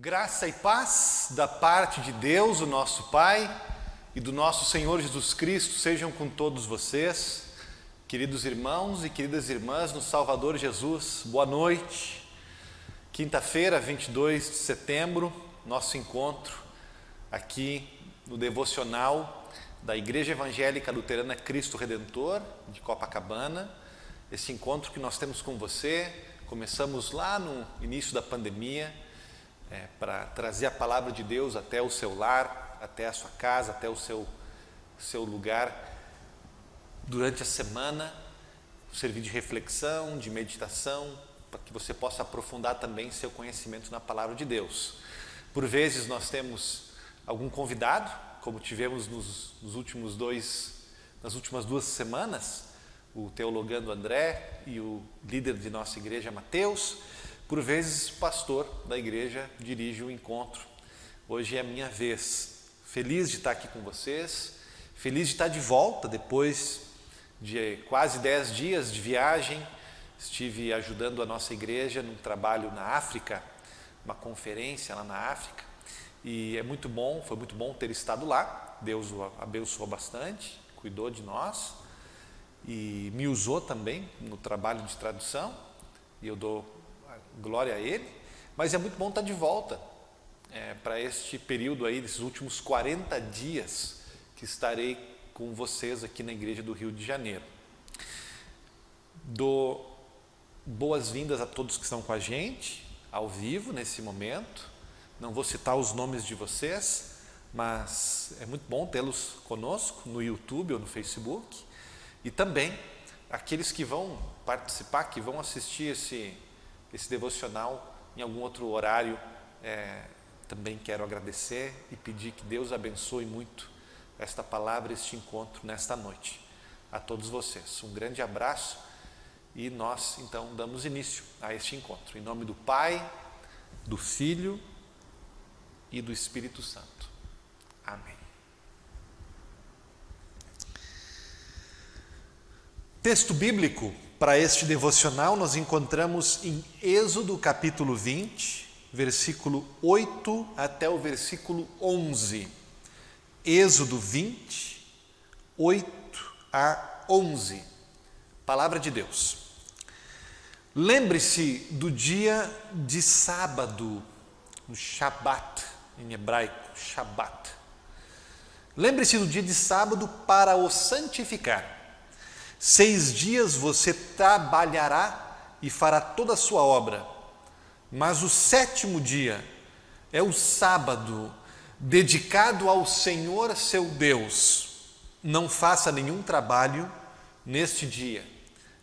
Graça e paz da parte de Deus, o nosso Pai, e do nosso Senhor Jesus Cristo sejam com todos vocês, queridos irmãos e queridas irmãs no Salvador Jesus. Boa noite. Quinta-feira, 22 de setembro, nosso encontro aqui no devocional da Igreja Evangélica Luterana Cristo Redentor de Copacabana. Esse encontro que nós temos com você, começamos lá no início da pandemia, para trazer a palavra de Deus até o seu lar, até a sua casa, até o seu lugar durante a semana, servir de reflexão, de meditação, para que você possa aprofundar também seu conhecimento na palavra de Deus. Por vezes nós temos algum convidado, como tivemos nas últimas 2 semanas, o teologando André e o líder de nossa igreja, Mateus. Por vezes, o pastor da igreja dirige o encontro. Hoje é a minha vez. Feliz de estar aqui com vocês, feliz de estar de volta depois de quase 10 dias de viagem. Estive ajudando a nossa igreja num trabalho na África, uma conferência lá na África. E foi muito bom ter estado lá. Deus o abençoou bastante, cuidou de nós e me usou também no trabalho de tradução. E eu dou glória a Ele, mas é muito bom estar de volta para este período aí, desses últimos 40 dias que estarei com vocês aqui na Igreja do Rio de Janeiro. Dou boas-vindas a todos que estão com a gente, ao vivo, nesse momento. Não vou citar os nomes de vocês, mas é muito bom tê-los conosco no YouTube ou no Facebook. E também aqueles que vão participar, que vão assistir esse devocional em algum outro horário, também quero agradecer e pedir que Deus abençoe muito esta palavra, este encontro nesta noite. A todos vocês, um grande abraço e nós então damos início a este encontro. Em nome do Pai, do Filho e do Espírito Santo. Amém. Texto bíblico para este devocional nós encontramos em Êxodo capítulo 20, versículo 8 até o versículo 11. Êxodo 20, 8 a 11. Palavra de Deus. Lembre-se do dia de sábado, no Shabat, em hebraico, Shabat. Lembre-se do dia de sábado para o santificar. 6 dias você trabalhará e fará toda a sua obra, mas o 7º dia é o sábado, dedicado ao Senhor seu Deus. Não faça nenhum trabalho neste dia,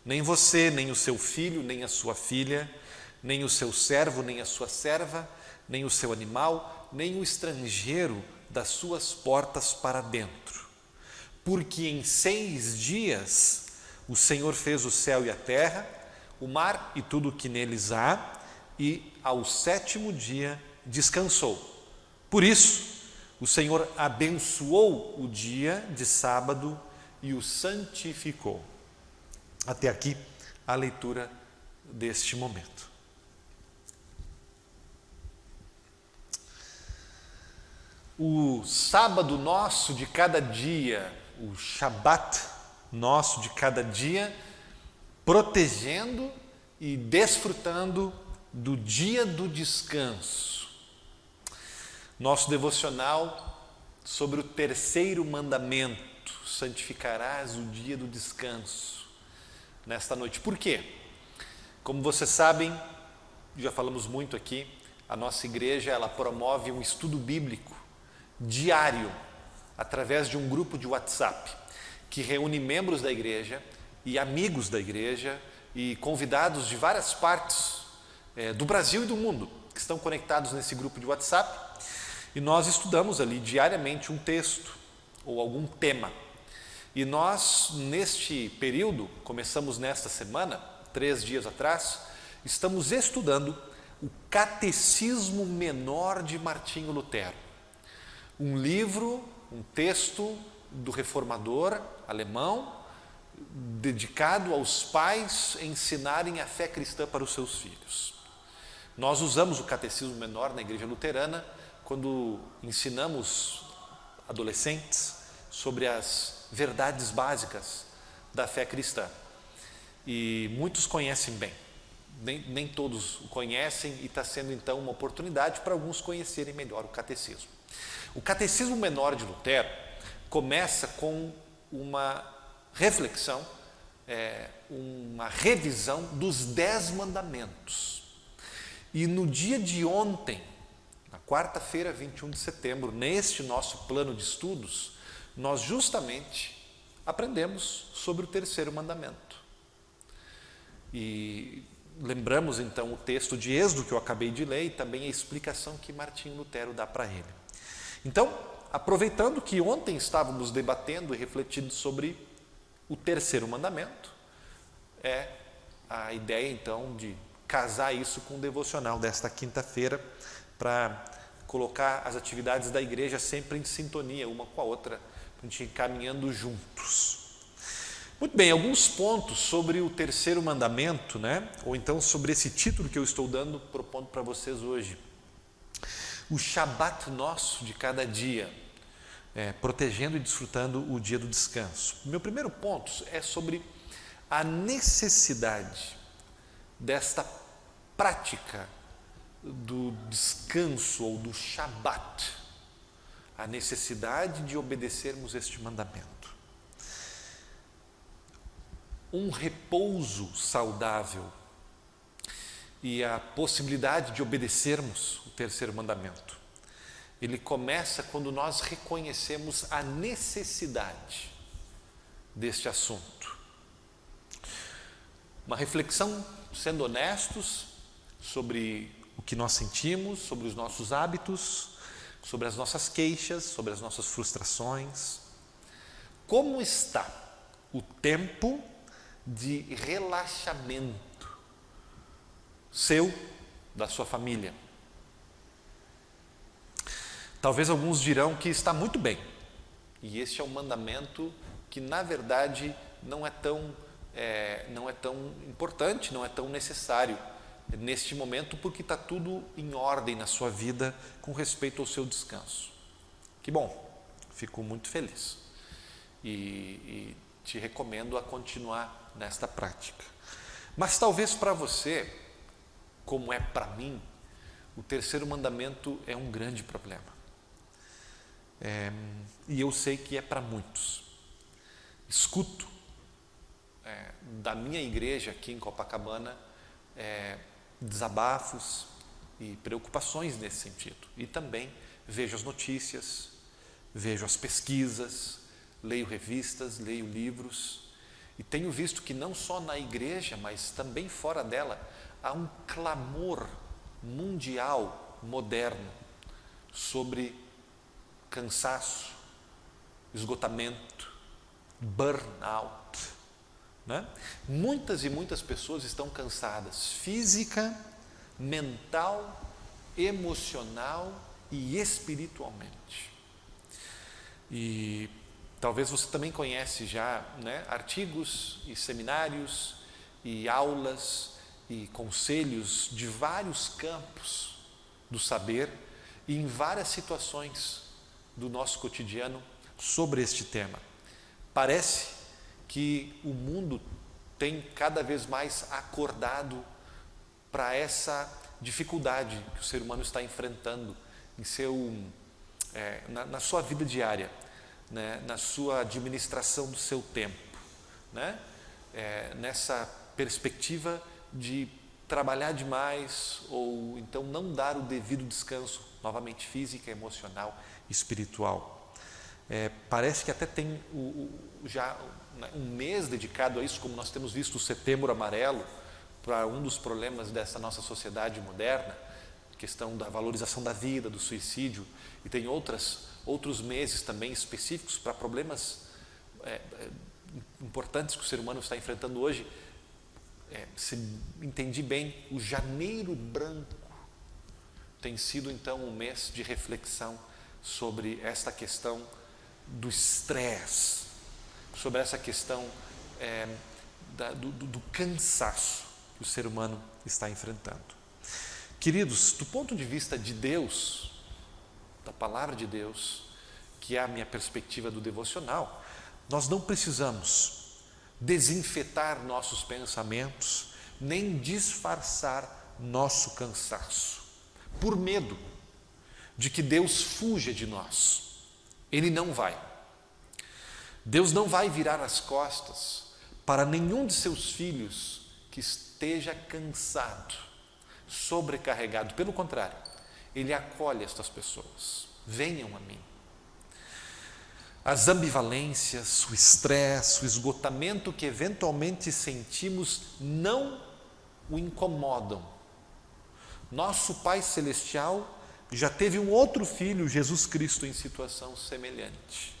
nem você, nem o seu filho, nem a sua filha, nem o seu servo, nem a sua serva, nem o seu animal, nem o estrangeiro das suas portas para dentro. Porque em 6 dias o Senhor fez o céu e a terra, o mar e tudo o que neles há, e ao 7º dia descansou. Por isso, o Senhor abençoou o dia de sábado e o santificou. Até aqui a leitura deste momento. O sábado nosso de cada dia, o Shabat nosso de cada dia, protegendo e desfrutando do dia do descanso. Nosso devocional sobre o 3º mandamento: santificarás o dia do descanso, nesta noite. Por quê? Como vocês sabem, já falamos muito aqui, a nossa igreja ela promove um estudo bíblico diário através de um grupo de WhatsApp que reúne membros da igreja e amigos da igreja e convidados de várias partes do Brasil e do mundo que estão conectados nesse grupo de WhatsApp, e nós estudamos ali diariamente um texto ou algum tema. E nós, neste período, começamos nesta semana, 3 dias atrás, estamos estudando o Catecismo Menor de Martinho Lutero, um livro, um texto do reformador alemão, dedicado aos pais ensinarem a fé cristã para os seus filhos. Nós usamos o catecismo menor na Igreja Luterana quando ensinamos adolescentes sobre as verdades básicas da fé cristã. E muitos conhecem bem, nem todos o conhecem, e está sendo então uma oportunidade para alguns conhecerem melhor o catecismo. O catecismo menor de Lutero começa com uma reflexão, uma revisão dos 10 mandamentos. E no dia de ontem, na quarta-feira, 21 de setembro, neste nosso plano de estudos, nós justamente aprendemos sobre o terceiro mandamento. E lembramos então o texto de Êxodo que eu acabei de ler e também a explicação que Martinho Lutero dá para ele. Então, aproveitando que ontem estávamos debatendo e refletindo sobre o terceiro mandamento, é a ideia então de casar isso com o devocional desta quinta-feira para colocar as atividades da igreja sempre em sintonia uma com a outra, para a gente ir caminhando juntos. Muito bem, alguns pontos sobre o terceiro mandamento, né? Ou então sobre esse título que eu estou propondo para vocês hoje. O Shabat nosso de cada dia, protegendo e desfrutando o dia do descanso. Meu primeiro ponto é sobre a necessidade desta prática do descanso ou do Shabat, a necessidade de obedecermos este mandamento. Um repouso saudável e a possibilidade de obedecermos o terceiro mandamento. Ele começa quando nós reconhecemos a necessidade deste assunto. Uma reflexão, sendo honestos, sobre o que nós sentimos, sobre os nossos hábitos, sobre as nossas queixas, sobre as nossas frustrações. Como está o tempo de relaxamento seu, da sua família? Talvez alguns dirão que está muito bem, e este é um mandamento que na verdade não é tão importante, não é tão necessário neste momento, porque está tudo em ordem na sua vida com respeito ao seu descanso. Que bom, fico muito feliz e te recomendo a continuar nesta prática. Mas talvez para você, como é para mim, o terceiro mandamento é um grande problema. E eu sei que é para muitos. Escuto da minha igreja aqui em Copacabana desabafos e preocupações nesse sentido. E também vejo as notícias, vejo as pesquisas, leio revistas, leio livros e tenho visto que não só na igreja, mas também fora dela, há um clamor mundial moderno sobre cansaço, esgotamento, burnout, né? Muitas e muitas pessoas estão cansadas física, mental, emocional e espiritualmente. E talvez você também conhece já, né, artigos e seminários e aulas e conselhos de vários campos do saber e em várias situações do nosso cotidiano sobre este tema. Parece que o mundo tem cada vez mais acordado para essa dificuldade que o ser humano está enfrentando na sua vida diária, né, na sua administração do seu tempo, né, nessa perspectiva de trabalhar demais ou então não dar o devido descanso, novamente física, emocional e espiritual. Parece que até tem já um mês dedicado a isso, como nós temos visto o Setembro Amarelo, para um dos problemas dessa nossa sociedade moderna, a questão da valorização da vida, do suicídio, e tem outros meses também específicos para problemas importantes que o ser humano está enfrentando hoje. Se entendi bem, o Janeiro Branco tem sido então um mês de reflexão sobre esta questão do estresse, sobre essa questão do cansaço que o ser humano está enfrentando. Queridos, do ponto de vista de Deus, da palavra de Deus, que é a minha perspectiva do devocional, nós não precisamos desinfetar nossos pensamentos, nem disfarçar nosso cansaço, por medo de que Deus fuja de nós. Ele não vai. Deus não vai virar as costas para nenhum de seus filhos que esteja cansado, sobrecarregado. Pelo contrário, Ele acolhe estas pessoas. Venham a mim. As ambivalências, o estresse, o esgotamento que eventualmente sentimos não o incomodam. Nosso Pai Celestial já teve um outro filho, Jesus Cristo, em situação semelhante.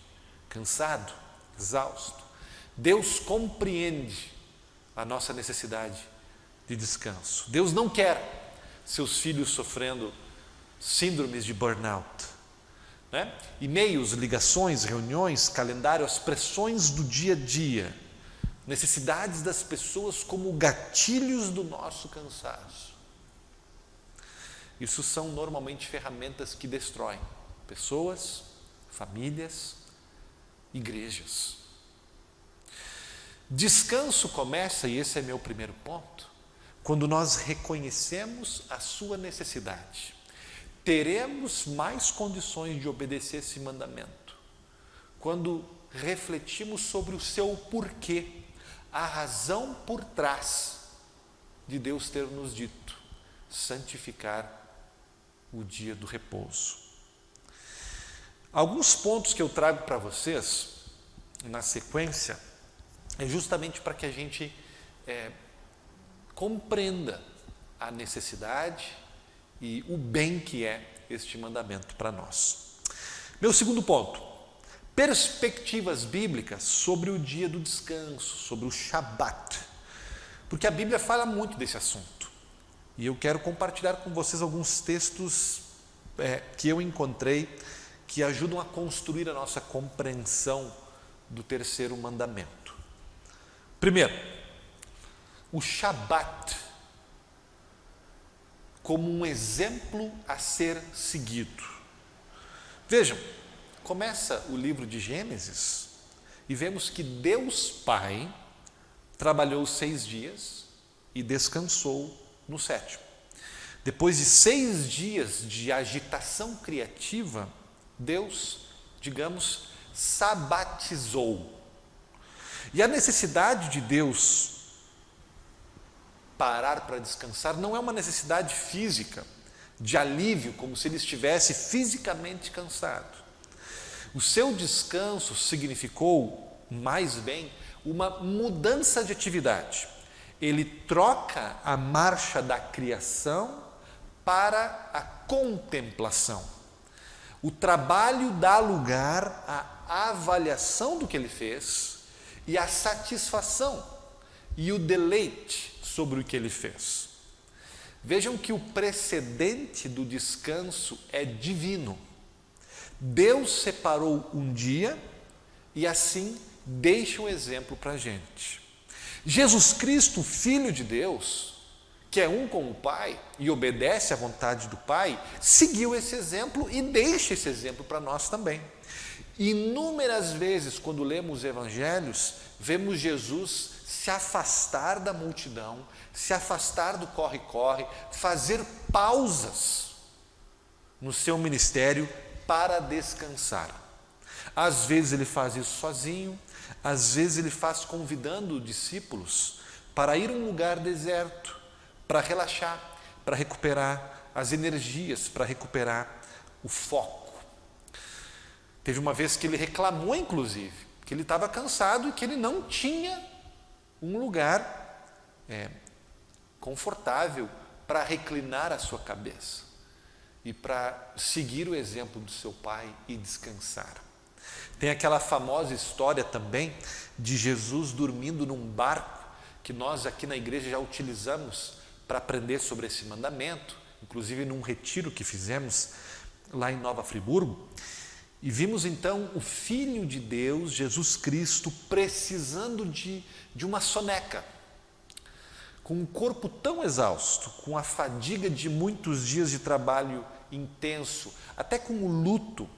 Cansado, exausto. Deus compreende a nossa necessidade de descanso. Deus não quer seus filhos sofrendo síndromes de burnout. E-mails, ligações, reuniões, calendário, as pressões do dia a dia, necessidades das pessoas como gatilhos do nosso cansaço. Isso são normalmente ferramentas que destroem pessoas, famílias, igrejas. Descanso começa, e esse é meu primeiro ponto, quando nós reconhecemos a sua necessidade. Teremos mais condições de obedecer esse mandamento quando refletimos sobre o seu porquê, a razão por trás de Deus ter nos dito santificar o dia do repouso. Alguns pontos que eu trago para vocês na sequência é justamente para que a gente compreenda a necessidade e o bem que é este mandamento para nós. Meu segundo ponto, perspectivas bíblicas sobre o dia do descanso, sobre o Shabat, porque a Bíblia fala muito desse assunto e eu quero compartilhar com vocês alguns textos que eu encontrei que ajudam a construir a nossa compreensão do terceiro mandamento. Primeiro, o Shabat como um exemplo a ser seguido. Vejam, começa o livro de Gênesis e vemos que Deus Pai trabalhou 6 dias e descansou no 7º. Depois de 6 dias de agitação criativa, Deus, digamos, sabatizou. E a necessidade de Deus parar para descansar não é uma necessidade física, de alívio, como se ele estivesse fisicamente cansado. O seu descanso significou, mais bem, uma mudança de atividade. Ele troca a marcha da criação para a contemplação. O trabalho dá lugar à avaliação do que ele fez e à satisfação e o deleite sobre o que ele fez. Vejam que o precedente do descanso é divino. Deus separou um dia e assim deixa um exemplo para a gente. Jesus Cristo, Filho de Deus, que é um com o Pai e obedece à vontade do Pai, seguiu esse exemplo e deixa esse exemplo para nós também. Inúmeras vezes, quando lemos os evangelhos, vemos Jesus se afastar da multidão, se afastar do corre-corre, fazer pausas no seu ministério para descansar. Às vezes ele faz isso sozinho, às vezes ele faz convidando discípulos para ir a um lugar deserto, para relaxar, para recuperar as energias, para recuperar o foco. Teve uma vez que ele reclamou, inclusive, que ele estava cansado e que ele não tinha um lugar confortável para reclinar a sua cabeça e para seguir o exemplo do seu Pai e descansar. Tem aquela famosa história também de Jesus dormindo num barco, que nós aqui na igreja já utilizamos para aprender sobre esse mandamento, inclusive num retiro que fizemos lá em Nova Friburgo. E vimos então o Filho de Deus, Jesus Cristo, precisando de uma soneca. com um corpo tão exausto, com a fadiga de muitos dias de trabalho intenso, até com o luto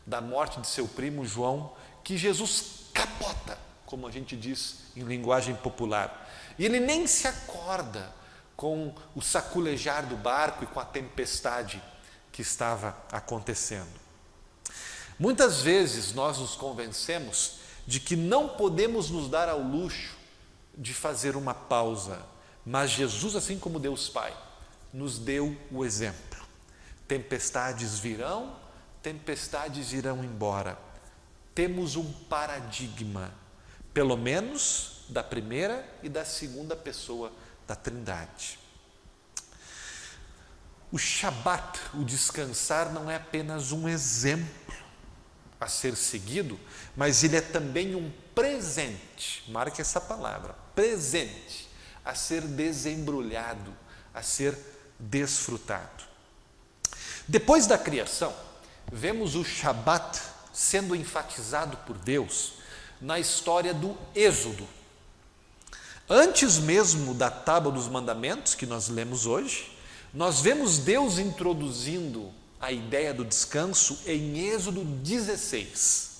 da morte de seu primo João, que Jesus capota, como a gente diz em linguagem popular. E ele nem se acorda com o saculejar do barco e com a tempestade que estava acontecendo. Muitas vezes nós nos convencemos de que não podemos nos dar ao luxo de fazer uma pausa, mas Jesus, assim como Deus Pai, nos deu o exemplo. Tempestades virão, tempestades irão embora. Temos um paradigma, pelo menos da primeira e da segunda pessoa da Trindade. O Shabat, o descansar, não é apenas um exemplo a ser seguido, mas ele é também um presente, marque essa palavra, presente, a ser desembrulhado, a ser desfrutado. Depois da criação, vemos o Shabat sendo enfatizado por Deus na história do Êxodo. Antes mesmo da Tábua dos Mandamentos, que nós lemos hoje, nós vemos Deus introduzindo a ideia do descanso em Êxodo 16.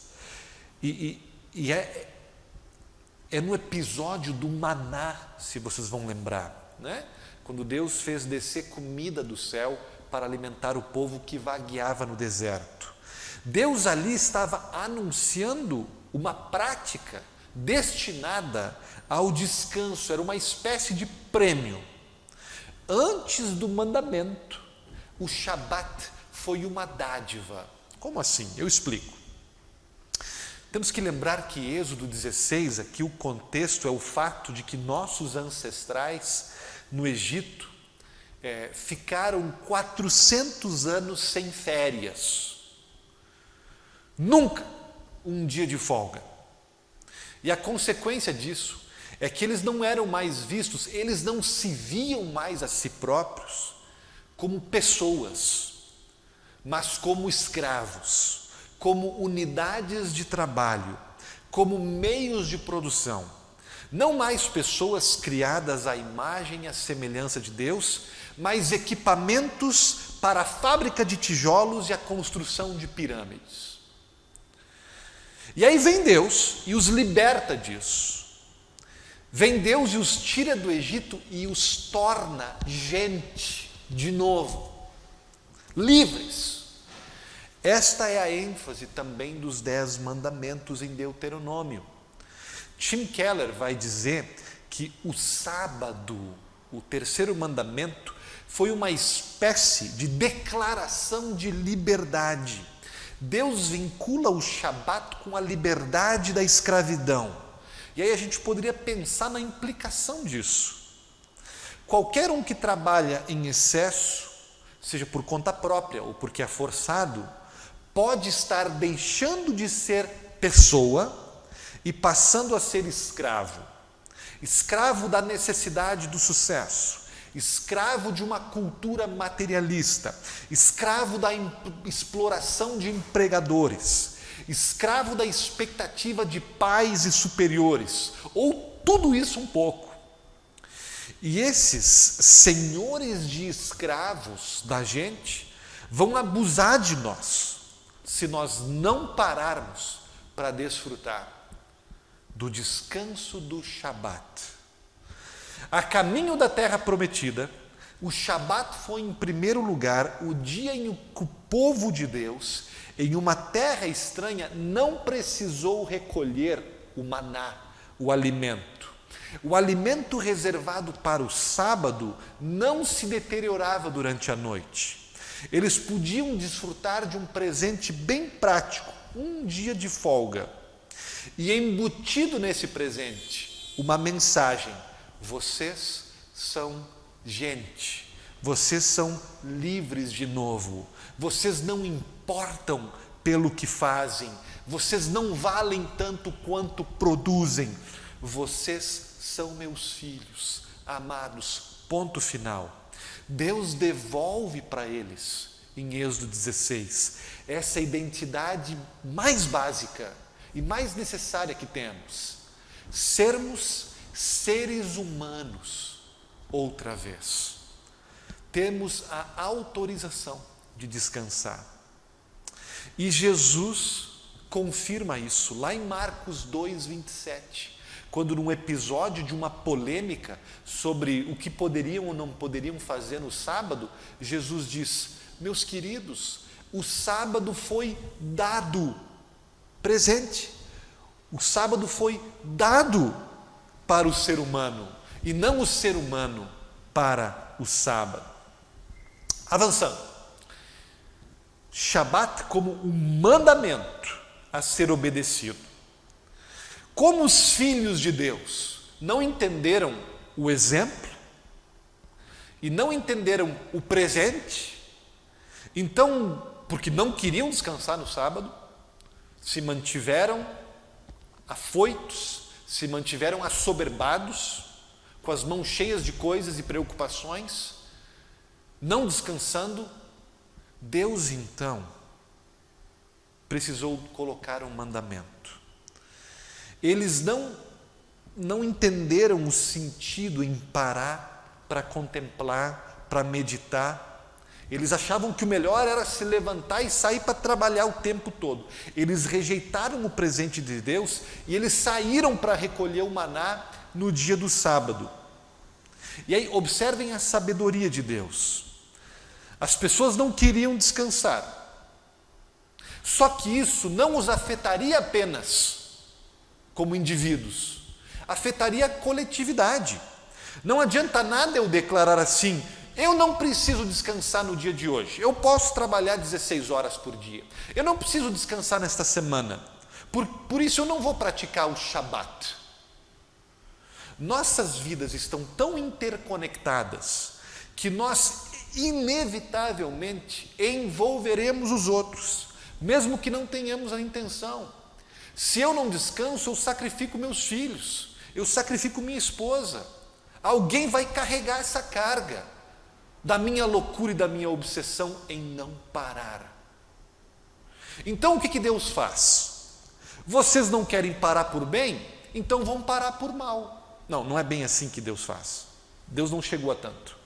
É no episódio do maná, se vocês vão lembrar, né? Quando Deus fez descer comida do céu para alimentar o povo que vagueava no deserto. Deus ali estava anunciando uma prática destinada ao descanso, era uma espécie de prêmio. Antes do mandamento, o Shabat foi uma dádiva. Como assim? Eu explico. Temos que lembrar que Êxodo 16, aqui o contexto é o fato de que nossos ancestrais no Egito ficaram 400 anos sem férias. Nunca um dia de folga. E a consequência disso é que eles não eram mais vistos, eles não se viam mais a si próprios como pessoas, mas como escravos, como unidades de trabalho, como meios de produção. Não mais pessoas criadas à imagem e à semelhança de Deus, mas equipamentos para a fábrica de tijolos e a construção de pirâmides. E aí vem Deus e os liberta disso. Vem Deus e os tira do Egito e os torna gente de novo, livres. Esta é a ênfase também dos 10 mandamentos em Deuteronômio. Tim Keller vai dizer que o sábado, o terceiro mandamento, foi uma espécie de declaração de liberdade. Deus vincula o Shabat com a liberdade da escravidão. E aí a gente poderia pensar na implicação disso. Qualquer um que trabalha em excesso, seja por conta própria ou porque é forçado, pode estar deixando de ser pessoa e passando a ser escravo. Escravo da necessidade do sucesso, escravo de uma cultura materialista, escravo da exploração de empregadores, escravo da expectativa de pais e superiores, ou tudo isso um pouco. E esses senhores de escravos da gente vão abusar de nós, se nós não pararmos para desfrutar do descanso do Shabat. A caminho da terra prometida, o Shabat foi em primeiro lugar o dia em que o povo de Deus, em uma terra estranha, não precisou recolher o maná, o alimento. O alimento reservado para o sábado não se deteriorava durante a noite. Eles podiam desfrutar de um presente bem prático, um dia de folga. E embutido nesse presente, uma mensagem: vocês são gente, vocês são livres de novo, vocês não importam pelo que fazem, vocês não valem tanto quanto produzem, vocês são meus filhos amados, ponto final. Deus devolve para eles, em Êxodo 16, essa identidade mais básica e mais necessária que temos: sermos seres humanos outra vez. Temos a autorização de descansar. E Jesus confirma isso lá em Marcos 2:27, quando num episódio de uma polêmica sobre o que poderiam ou não poderiam fazer no sábado, Jesus diz: meus queridos, o sábado foi dado, presente. O sábado foi dado para o ser humano e não o ser humano para o sábado. Avançando. Shabat como um mandamento a ser obedecido. Como os filhos de Deus não entenderam o exemplo e não entenderam o presente, então, porque não queriam descansar no sábado, se mantiveram afoitos, se mantiveram assoberbados, com as mãos cheias de coisas e preocupações, não descansando, Deus então precisou colocar um mandamento. Eles não entenderam o sentido em parar para contemplar, para meditar. Eles achavam que o melhor era se levantar e sair para trabalhar o tempo todo. Eles rejeitaram o presente de Deus e eles saíram para recolher o maná no dia do sábado. E aí observem a sabedoria de Deus. As pessoas não queriam descansar. Só que isso não os afetaria apenas como indivíduos, afetaria a coletividade. Não adianta nada eu declarar assim: eu não preciso descansar no dia de hoje, eu posso trabalhar 16 horas por dia, eu não preciso descansar nesta semana, por isso eu não vou praticar o Shabat. Nossas vidas estão tão interconectadas que nós inevitavelmente envolveremos os outros, mesmo que não tenhamos a intenção. Se eu não descanso, eu sacrifico meus filhos, eu sacrifico minha esposa, alguém vai carregar essa carga da minha loucura e da minha obsessão em não parar. Então o que Deus faz? Vocês não querem parar por bem? Então vão parar por mal. Não, não é bem assim que Deus faz. Deus não chegou a tanto.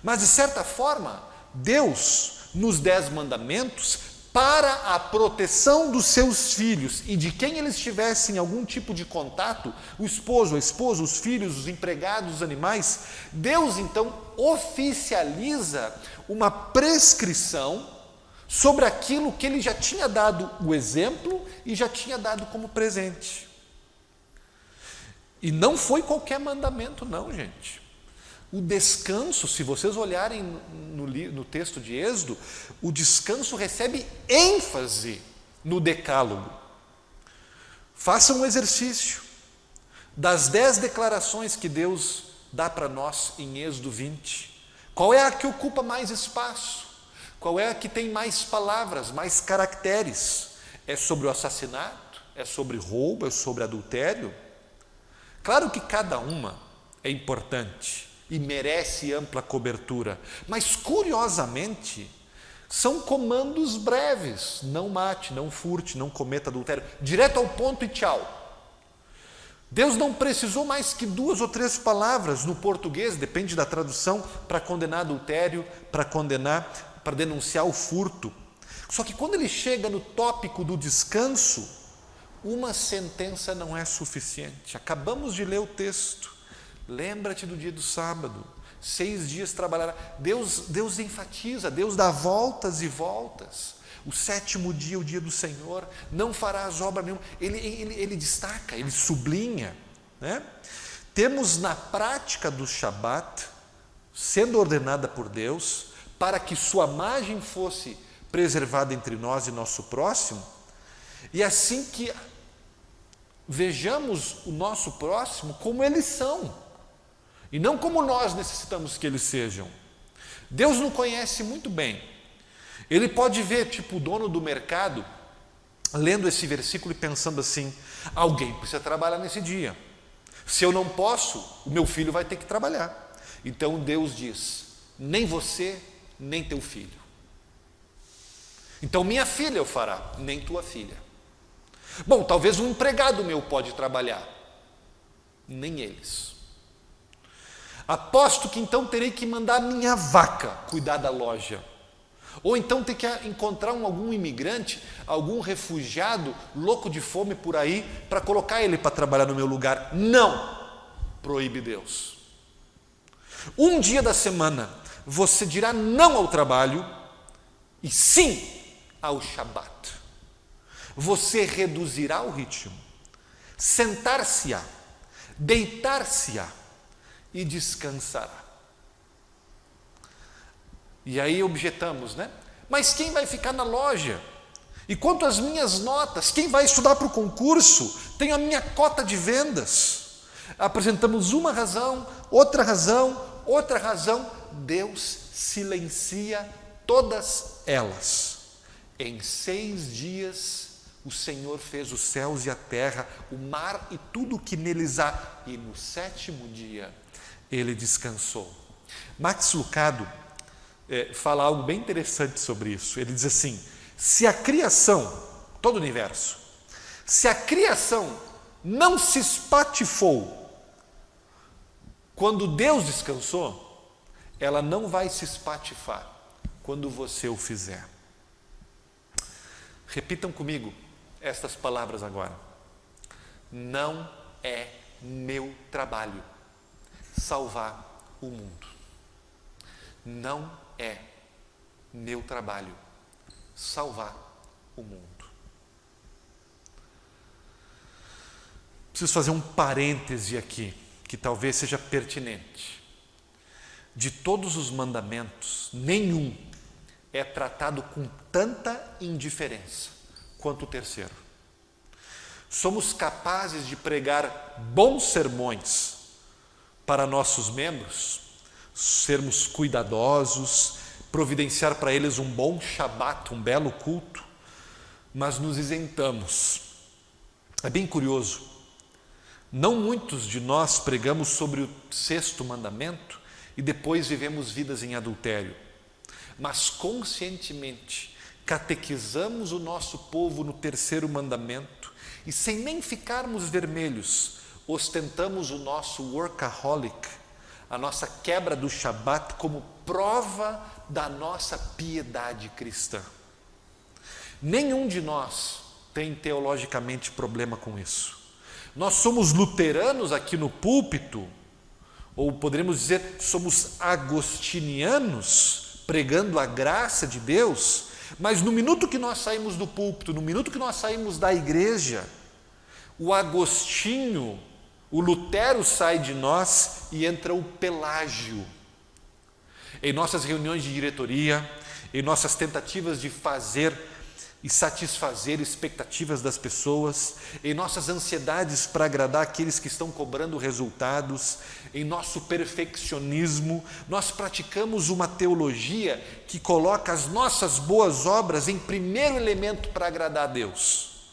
Mas de certa forma, Deus, nos 10 mandamentos, para a proteção dos seus filhos e de quem eles tivessem algum tipo de contato, o esposo, a esposa, os filhos, os empregados, os animais, Deus então oficializa uma prescrição sobre aquilo que ele já tinha dado o exemplo e já tinha dado como presente. E não foi qualquer mandamento não, gente. O descanso, se vocês olharem no texto de Êxodo, o descanso recebe ênfase no decálogo. Façam um exercício. Das 10 declarações que Deus dá para nós em Êxodo 20, qual é a que ocupa mais espaço? Qual é a que tem mais palavras, mais caracteres? É sobre o assassinato? É sobre roubo? É sobre adultério? Claro que cada uma é importante e merece ampla cobertura, mas curiosamente são comandos breves: não mate, não furte, não cometa adultério, direto ao ponto e tchau. Deus não precisou mais que 2 ou 3 palavras no português, depende da tradução, para condenar adultério, para denunciar o furto. Só que quando ele chega no tópico do descanso, uma sentença não é suficiente. Acabamos de ler o texto. Lembra-te do dia do sábado, 6 dias trabalhará. Deus enfatiza, Deus dá voltas e voltas. O 7º dia, o dia do Senhor, não farás obra nenhuma. Ele destaca, ele sublinha, né? Temos na prática do Shabat, sendo ordenada por Deus, para que sua imagem fosse preservada entre nós e nosso próximo, e assim que vejamos o nosso próximo como eles são, e não como nós necessitamos que eles sejam. Deus nos conhece muito bem. Ele pode ver, tipo o dono do mercado, lendo esse versículo e pensando assim: alguém precisa trabalhar nesse dia. Se eu não posso, o meu filho vai ter que trabalhar. Então Deus diz: nem você, nem teu filho. Então minha filha eu fará, nem tua filha. Bom, talvez um empregado meu pode trabalhar, nem eles. Aposto que então terei que mandar a minha vaca cuidar da loja. Ou então ter que encontrar algum imigrante, algum refugiado louco de fome por aí para colocar ele para trabalhar no meu lugar. Não! Proíbe Deus. Um dia da semana você dirá não ao trabalho e sim ao Shabat. Você reduzirá o ritmo, sentar-se-á, deitar-se-á e descansará. E aí objetamos, né? Mas quem vai ficar na loja? E quanto às minhas notas? Quem vai estudar para o concurso? Tenho a minha cota de vendas. Apresentamos uma razão, outra razão, outra razão. Deus silencia todas elas. Em 6 dias o Senhor fez os céus e a terra, o mar e tudo o que neles há. E no 7º dia ele descansou. Max Lucado fala algo bem interessante sobre isso. Ele diz assim: se a criação, todo o universo, se a criação não se espatifou quando Deus descansou, ela não vai se espatifar quando você o fizer. Repitam comigo estas palavras agora. Não é meu trabalho salvar o mundo. Não é meu trabalho salvar o mundo. Preciso fazer um parêntese aqui, que talvez seja pertinente. De todos os mandamentos, nenhum é tratado com tanta indiferença quanto o terceiro. Somos capazes de pregar bons sermões para nossos membros, sermos cuidadosos, providenciar para eles um bom Shabat, um belo culto, mas nos isentamos. É bem curioso, não muitos de nós pregamos sobre o 6º mandamento e depois vivemos vidas em adultério, mas conscientemente catequizamos o nosso povo no 3º mandamento e, sem nem ficarmos vermelhos, ostentamos o nosso workaholic, a nossa quebra do Shabat, como prova da nossa piedade cristã. Nenhum de nós tem teologicamente problema com isso. Nós somos luteranos aqui no púlpito, ou poderíamos dizer, somos agostinianos, pregando a graça de Deus, mas no minuto que nós saímos do púlpito, no minuto que nós saímos da igreja, o Agostinho, o Lutero sai de nós e entra o Pelágio. Em nossas reuniões de diretoria, em nossas tentativas de fazer e satisfazer expectativas das pessoas, em nossas ansiedades para agradar aqueles que estão cobrando resultados, em nosso perfeccionismo, nós praticamos uma teologia que coloca as nossas boas obras em primeiro elemento para agradar a Deus.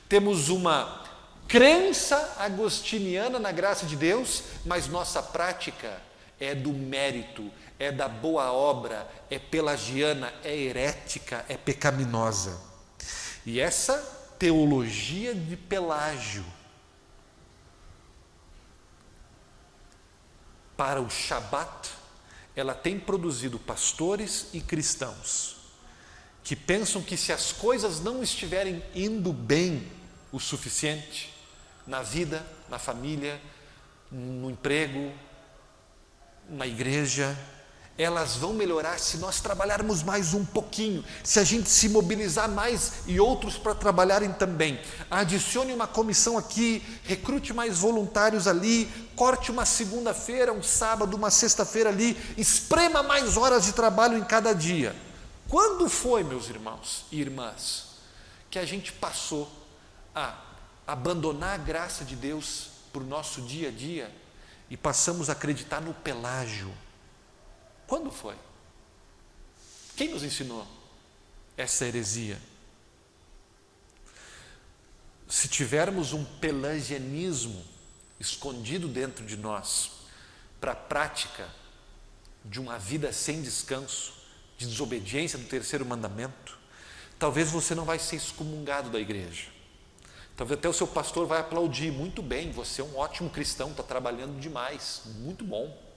Temos uma crença agostiniana na graça de Deus, mas nossa prática é do mérito, é da boa obra, é pelagiana, é herética, é pecaminosa. E essa teologia de Pelágio para o Shabat, ela tem produzido pastores e cristãos que pensam que se as coisas não estiverem indo bem o suficiente na vida, na família, no emprego, na igreja, elas vão melhorar se nós trabalharmos mais um pouquinho, se a gente se mobilizar mais e outros para trabalharem também. Adicione uma comissão aqui, recrute mais voluntários ali, corte uma segunda-feira, um sábado, uma sexta-feira ali, esprema mais horas de trabalho em cada dia. Quando foi, meus irmãos e irmãs, que a gente passou a abandonar a graça de Deus para o nosso dia a dia e passamos a acreditar no Pelágio? Quando foi? Quem nos ensinou essa heresia? Se tivermos um pelagianismo escondido dentro de nós para a prática de uma vida sem descanso, de desobediência do 3º mandamento, talvez você não vai ser excomungado da igreja. Talvez até o seu pastor vai aplaudir, muito bem, você é um ótimo cristão, está trabalhando demais, muito bom.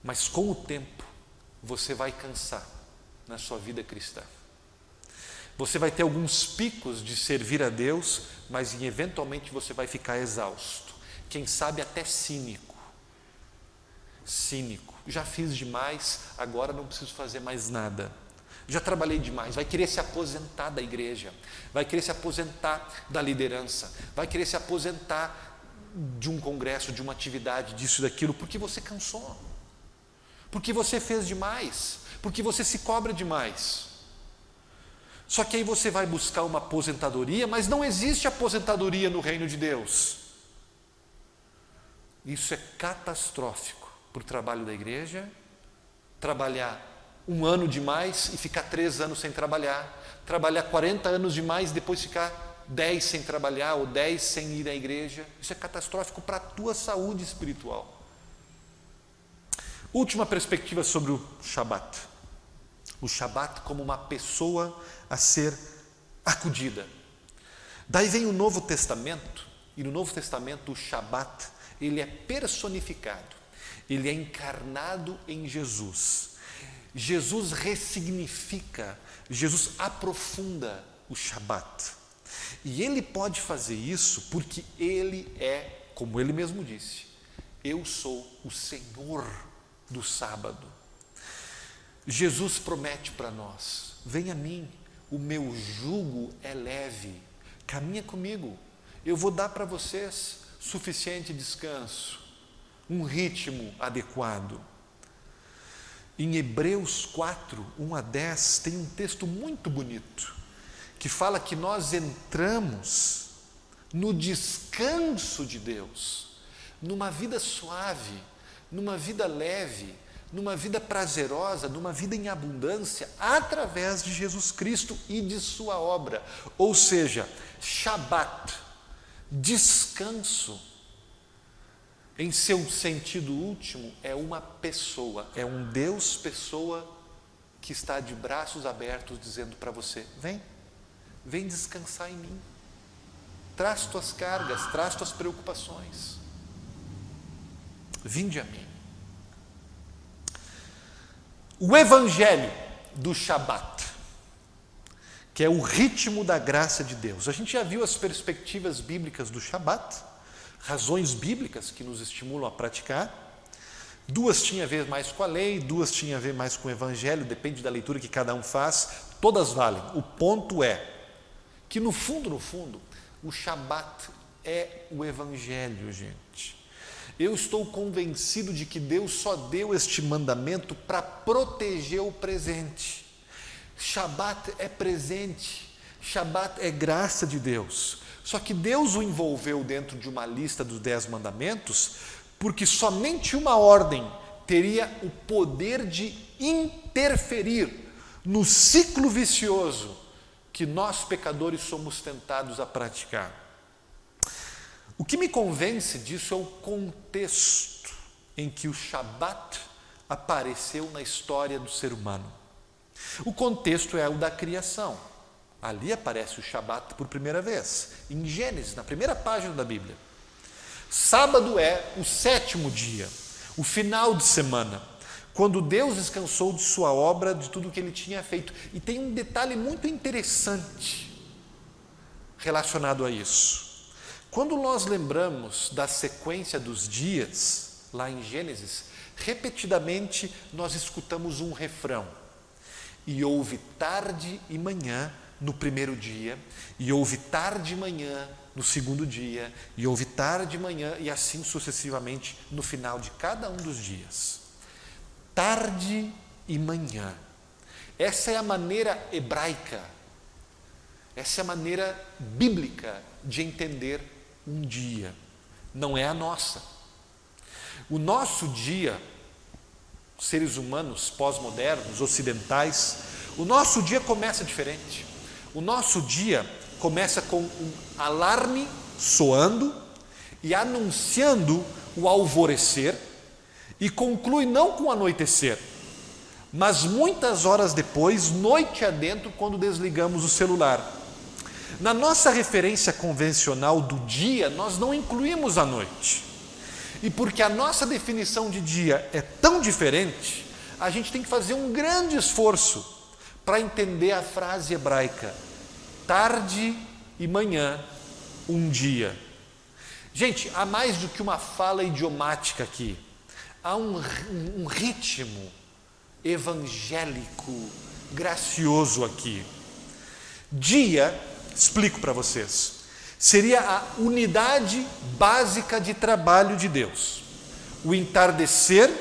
Mas com o tempo, você vai cansar na sua vida cristã. Você vai ter alguns picos de servir a Deus, mas eventualmente você vai ficar exausto. Quem sabe até cínico. Já fiz demais, agora não preciso fazer mais nada. Já trabalhei demais, vai querer se aposentar da igreja, vai querer se aposentar da liderança, vai querer se aposentar de um congresso, de uma atividade, disso e daquilo, porque você cansou, porque você fez demais, porque você se cobra demais. Só que aí você vai buscar uma aposentadoria, mas não existe aposentadoria no reino de Deus. Isso é catastrófico para o trabalho da igreja. Trabalhar 1 ano demais e ficar 3 anos sem trabalhar, trabalhar 40 anos demais e depois ficar 10 sem trabalhar ou 10 sem ir à igreja. Isso é catastrófico para a tua saúde espiritual. Última perspectiva sobre o Shabat. O Shabat como uma pessoa a ser acudida. Daí vem o Novo Testamento, e no Novo Testamento o Shabat, ele é personificado, ele é encarnado em Jesus. Jesus ressignifica, Jesus aprofunda o Shabat. E ele pode fazer isso porque ele é, como ele mesmo disse, eu sou o Senhor do sábado. Jesus promete para nós, vem a mim, o meu jugo é leve, caminha comigo, eu vou dar para vocês suficiente descanso, um ritmo adequado. Em Hebreus 4, 1 a 10, tem um texto muito bonito, que fala que nós entramos no descanso de Deus, numa vida suave, numa vida leve, numa vida prazerosa, numa vida em abundância, através de Jesus Cristo e de sua obra. Ou seja, Shabat, descanso, em seu sentido último, é uma pessoa, é um Deus pessoa que está de braços abertos dizendo para você, vem descansar em mim, traz tuas cargas, traz tuas preocupações, vinde a mim. O evangelho do Shabat, que é o ritmo da graça de Deus. A gente já viu as perspectivas bíblicas do Shabat, razões bíblicas que nos estimulam a praticar. 2 tinham a ver mais com a lei, 2 tinham a ver mais com o evangelho, depende da leitura que cada um faz, todas valem. O ponto é que no fundo, o Shabat é o evangelho, gente. Eu estou convencido de que Deus só deu este mandamento para proteger o presente. Shabat é presente, Shabat é graça de Deus. Só que Deus o envolveu dentro de uma lista dos 10 mandamentos, porque somente uma ordem teria o poder de interferir no ciclo vicioso que nós pecadores somos tentados a praticar. O que me convence disso é o contexto em que o Shabat apareceu na história do ser humano. O contexto é o da criação. Ali aparece o Shabat por primeira vez, em Gênesis, na primeira página da Bíblia. Sábado é o 7º dia, o final de semana, quando Deus descansou de sua obra, de tudo que ele tinha feito. E tem um detalhe muito interessante relacionado a isso. Quando nós lembramos da sequência dos dias, lá em Gênesis, repetidamente nós escutamos um refrão. E houve tarde e manhã no primeiro dia, e houve tarde e manhã no segundo dia, e houve tarde e manhã, e assim sucessivamente no final de cada um dos dias. Tarde e manhã. Essa é a maneira hebraica, essa é a maneira bíblica de entender um dia, não é a nossa. O nosso dia, seres humanos pós-modernos, ocidentais, o nosso dia começa diferente. O nosso dia começa com um alarme soando e anunciando o alvorecer e conclui não com o anoitecer, mas muitas horas depois, noite adentro, quando desligamos o celular. Na nossa referência convencional do dia, nós não incluímos a noite. E porque a nossa definição de dia é tão diferente, a gente tem que fazer um grande esforço para entender a frase hebraica, tarde e manhã, um dia. Gente, há mais do que uma fala idiomática aqui. Há um ritmo evangélico, gracioso aqui. Dia, explico para vocês, seria a unidade básica de trabalho de Deus. O entardecer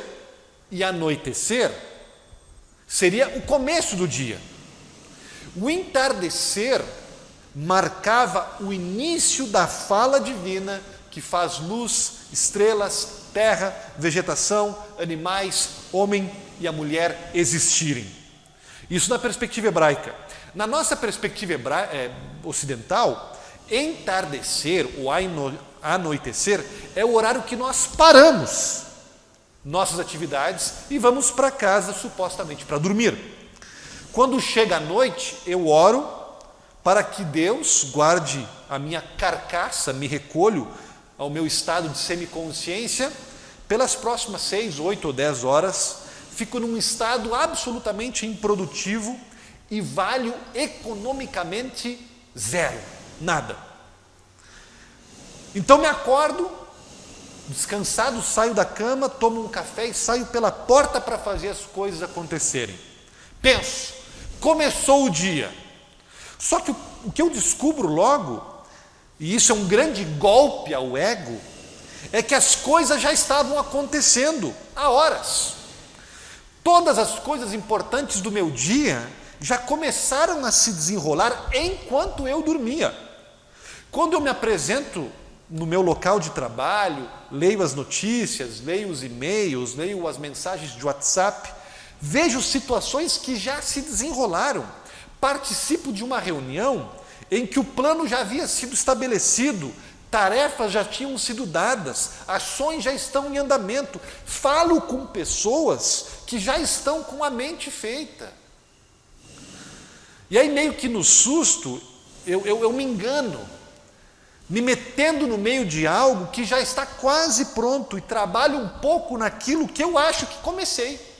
e anoitecer seria o começo do dia. O entardecer marcava o início da fala divina que faz luz, estrelas, terra, vegetação, animais, homem e a mulher existirem. Isso na perspectiva hebraica. Na nossa perspectiva ocidental, entardecer ou anoitecer é o horário que nós paramos nossas atividades e vamos para casa supostamente para dormir. Quando chega a noite, eu oro para que Deus guarde a minha carcaça, me recolho ao meu estado de semiconsciência, pelas próximas 6, 8 ou 10 horas, fico num estado absolutamente improdutivo e valho economicamente zero, nada. Então me acordo, descansado, saio da cama, tomo um café e saio pela porta para fazer as coisas acontecerem. Penso, começou o dia. Só que o que eu descubro logo, e isso é um grande golpe ao ego, é que as coisas já estavam acontecendo há horas. Todas as coisas importantes do meu dia já começaram a se desenrolar enquanto eu dormia. Quando eu me apresento no meu local de trabalho, leio as notícias, leio os e-mails, leio as mensagens de WhatsApp, vejo situações que já se desenrolaram. Participo de uma reunião em que o plano já havia sido estabelecido, tarefas já tinham sido dadas, ações já estão em andamento. Falo com pessoas que já estão com a mente feita. E aí, meio que no susto, eu me engano, me metendo no meio de algo que já está quase pronto e trabalho um pouco naquilo que eu acho que comecei.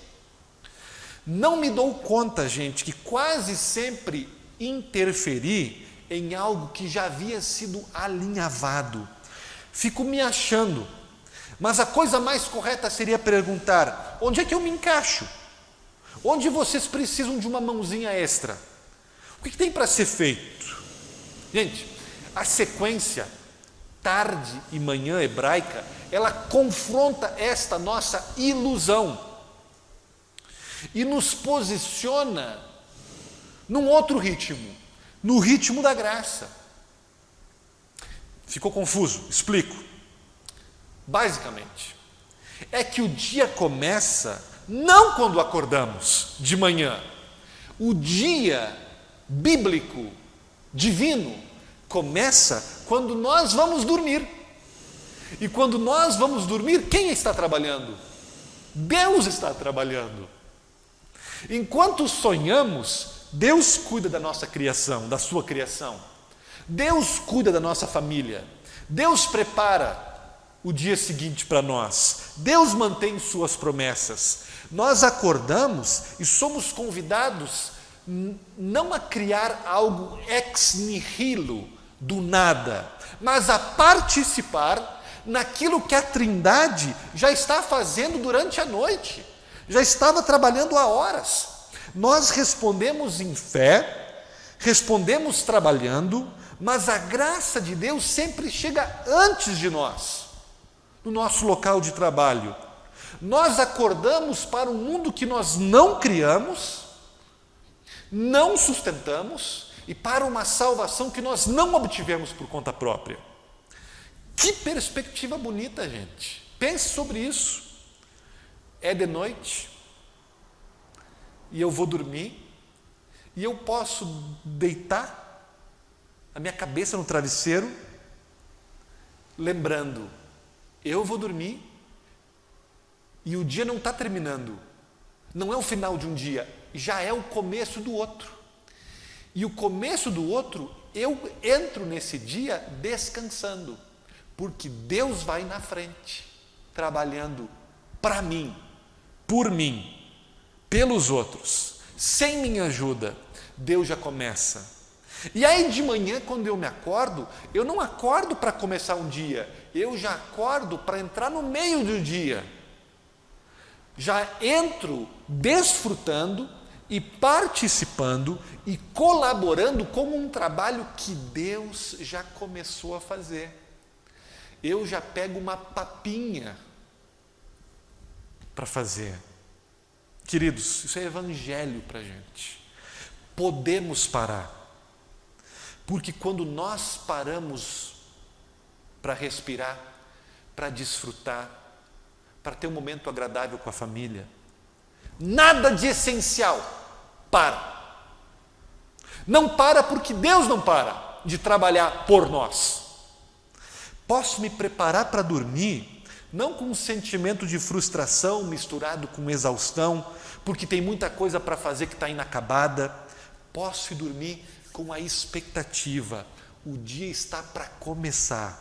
Não me dou conta, gente, que quase sempre interferi em algo que já havia sido alinhavado. Fico me achando, mas a coisa mais correta seria perguntar: onde é que eu me encaixo? Onde vocês precisam de uma mãozinha extra? O que tem para ser feito? Gente, a sequência tarde e manhã hebraica, ela confronta esta nossa ilusão e nos posiciona num outro ritmo, no ritmo da graça. Ficou confuso? Explico. Basicamente, é que o dia começa não quando acordamos de manhã. O dia bíblico, divino, começa quando nós vamos dormir. E quando nós vamos dormir, quem está trabalhando? Deus está trabalhando. Enquanto sonhamos, Deus cuida da nossa criação, da sua criação. Deus cuida da nossa família. Deus prepara o dia seguinte para nós. Deus mantém suas promessas. Nós acordamos e somos convidados não a criar algo ex nihilo, do nada, mas a participar naquilo que a Trindade já está fazendo durante a noite, já estava trabalhando há horas. Nós respondemos em fé, respondemos trabalhando, mas a graça de Deus sempre chega antes de nós, no nosso local de trabalho. Nós acordamos para um mundo que nós não criamos, não sustentamos, e para uma salvação que nós não obtivemos por conta própria. Que perspectiva bonita, gente. Pense sobre isso. É de noite, e eu vou dormir, e eu posso deitar a minha cabeça no travesseiro, lembrando, eu vou dormir, e o dia não está terminando. Não é o final de um dia, já é o começo do outro. E o começo do outro, eu entro nesse dia descansando, porque Deus vai na frente. trabalhando para mim, por mim, pelos outros, sem minha ajuda, Deus já começa. E aí de manhã, quando eu me acordo, eu não acordo para começar um dia, eu já acordo para entrar no meio do dia. Já entro desfrutando e participando e colaborando com um trabalho que Deus já começou a fazer. Eu já pego uma papinha para fazer. Queridos, isso é evangelho para a gente. Podemos parar. Porque quando nós paramos para respirar, para desfrutar, para ter um momento agradável com a família, nada de essencial para. Não para porque Deus não para de trabalhar por nós. Posso me preparar para dormir, não com um sentimento de frustração misturado com exaustão, porque tem muita coisa para fazer que está inacabada. Posso ir dormir com a expectativa, o dia está para começar.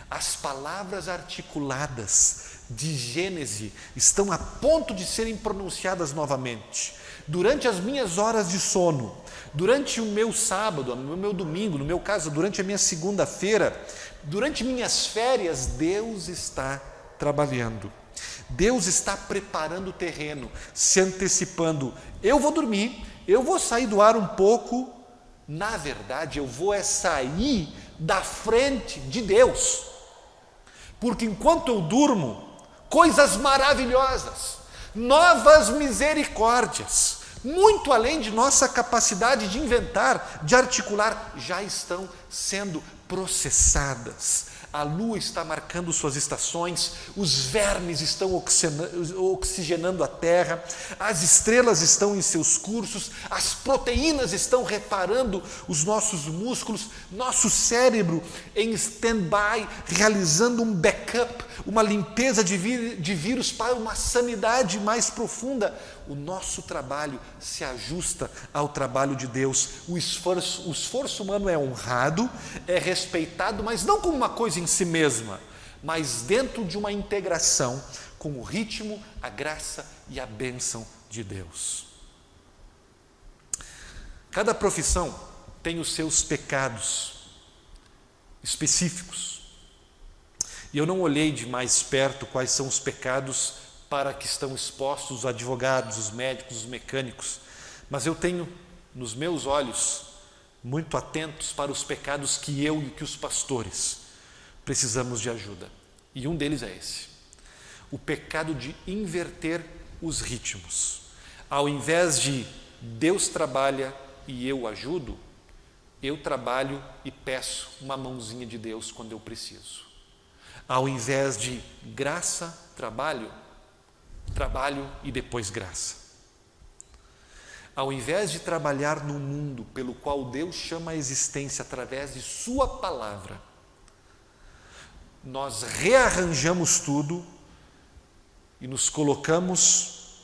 As palavras articuladas de Gênesis estão a ponto de serem pronunciadas novamente. Durante as minhas horas de sono, durante o meu sábado, no meu domingo, no meu caso, durante a minha segunda-feira, durante minhas férias, Deus está trabalhando. Deus está preparando o terreno, se antecipando. Eu vou dormir, eu vou sair do ar um pouco. Na verdade, eu vou sair da frente de Deus. Porque enquanto eu durmo, coisas maravilhosas, novas misericórdias, muito além de nossa capacidade de inventar, de articular, já estão sendo processadas. A lua está marcando suas estações, os vermes estão oxigenando a terra, as estrelas estão em seus cursos, as proteínas estão reparando os nossos músculos, nosso cérebro em stand-by, realizando um backup, uma limpeza de vírus para uma sanidade mais profunda. O nosso trabalho se ajusta ao trabalho de Deus. O esforço humano é honrado, é respeitado, mas não como uma coisa em si mesma, mas dentro de uma integração com o ritmo, a graça e a bênção de Deus. Cada profissão tem os seus pecados específicos. E eu não olhei de mais perto quais são os pecados para que estão expostos os advogados, os médicos, os mecânicos, mas eu tenho nos meus olhos muito atentos para os pecados que eu e que os pastores precisamos de ajuda. E um deles é esse: o pecado de inverter os ritmos. Ao invés de Deus trabalha e eu ajudo, eu trabalho e peço uma mãozinha de Deus quando eu preciso. Ao invés de graça, trabalho e depois graça. Ao invés de trabalhar no mundo pelo qual Deus chama a existência através de sua palavra, nós rearranjamos tudo e nos colocamos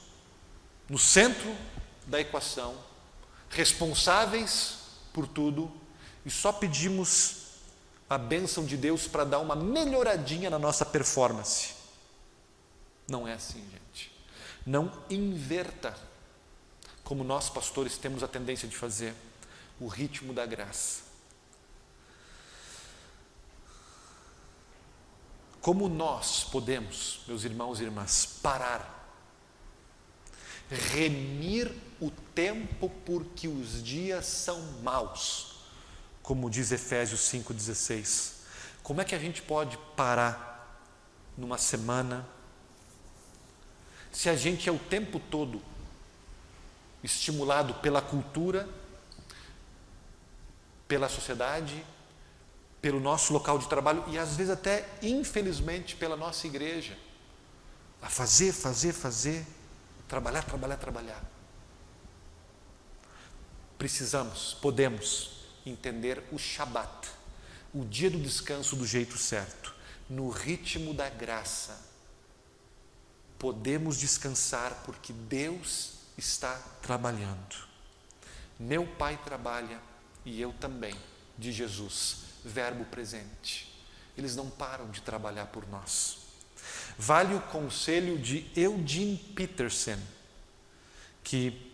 no centro da equação, responsáveis por tudo, e só pedimos a bênção de Deus para dar uma melhoradinha na nossa performance. Não é assim, gente. Não inverta, como nós pastores temos a tendência de fazer, o ritmo da graça. Como nós podemos, meus irmãos e irmãs, parar, remir o tempo porque os dias são maus, como diz Efésios 5,16. Como é que a gente pode parar numa semana, se a gente é o tempo todo estimulado pela cultura, pela sociedade, pelo nosso local de trabalho e às vezes até, infelizmente, pela nossa igreja, a fazer, trabalhar. Podemos entender o Shabat, o dia do descanso do jeito certo, no ritmo da graça. Podemos descansar porque Deus está trabalhando. Meu Pai trabalha e eu também, de Jesus, verbo presente. Eles não param de trabalhar por nós. vale o conselho de Eugene Peterson, que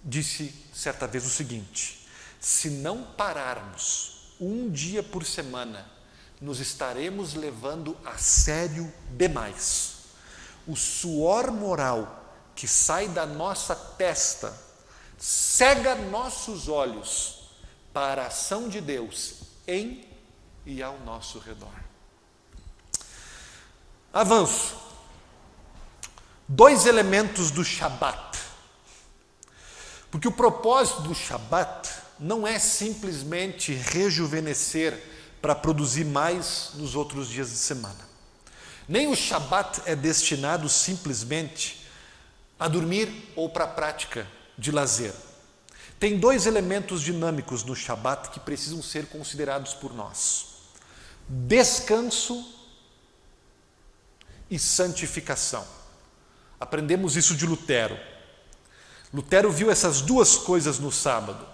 disse certa vez o seguinte: se não pararmos um dia por semana, nos estaremos levando a sério demais. O suor moral que sai da nossa testa cega nossos olhos para a ação de Deus em e ao nosso redor. Avanço. 2 elementos do Shabat. Porque o propósito do Shabat não é simplesmente rejuvenescer para produzir mais nos outros dias de semana. Nem o Shabat é destinado simplesmente a dormir ou para a prática de lazer. Tem 2 elementos dinâmicos no Shabat que precisam ser considerados por nós: descanso e santificação. Aprendemos isso de Lutero. Lutero viu essas 2 coisas no sábado.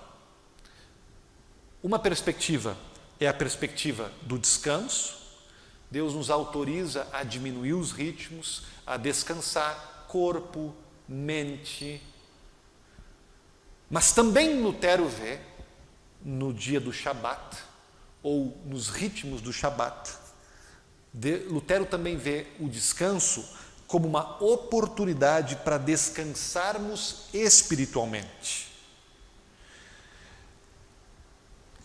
Uma perspectiva é a perspectiva do descanso. Deus nos autoriza a diminuir os ritmos, a descansar corpo, mente. Mas também Lutero vê, no dia do Shabat, ou nos ritmos do Shabat, Lutero também vê o descanso como uma oportunidade para descansarmos espiritualmente.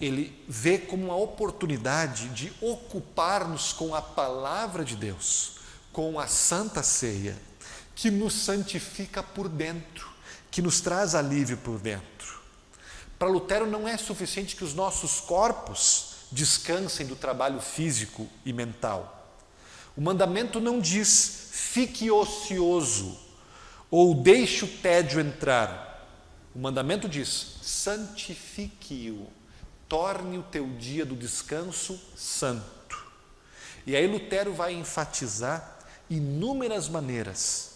Ele vê como uma oportunidade de ocupar-nos com a palavra de Deus, com a Santa Ceia, que nos santifica por dentro, que nos traz alívio por dentro. Para Lutero não é suficiente que os nossos corpos descansem do trabalho físico e mental. O mandamento não diz fique ocioso ou deixe o tédio entrar. O mandamento diz santifique-o. Torne o teu dia do descanso santo. E aí Lutero vai enfatizar inúmeras maneiras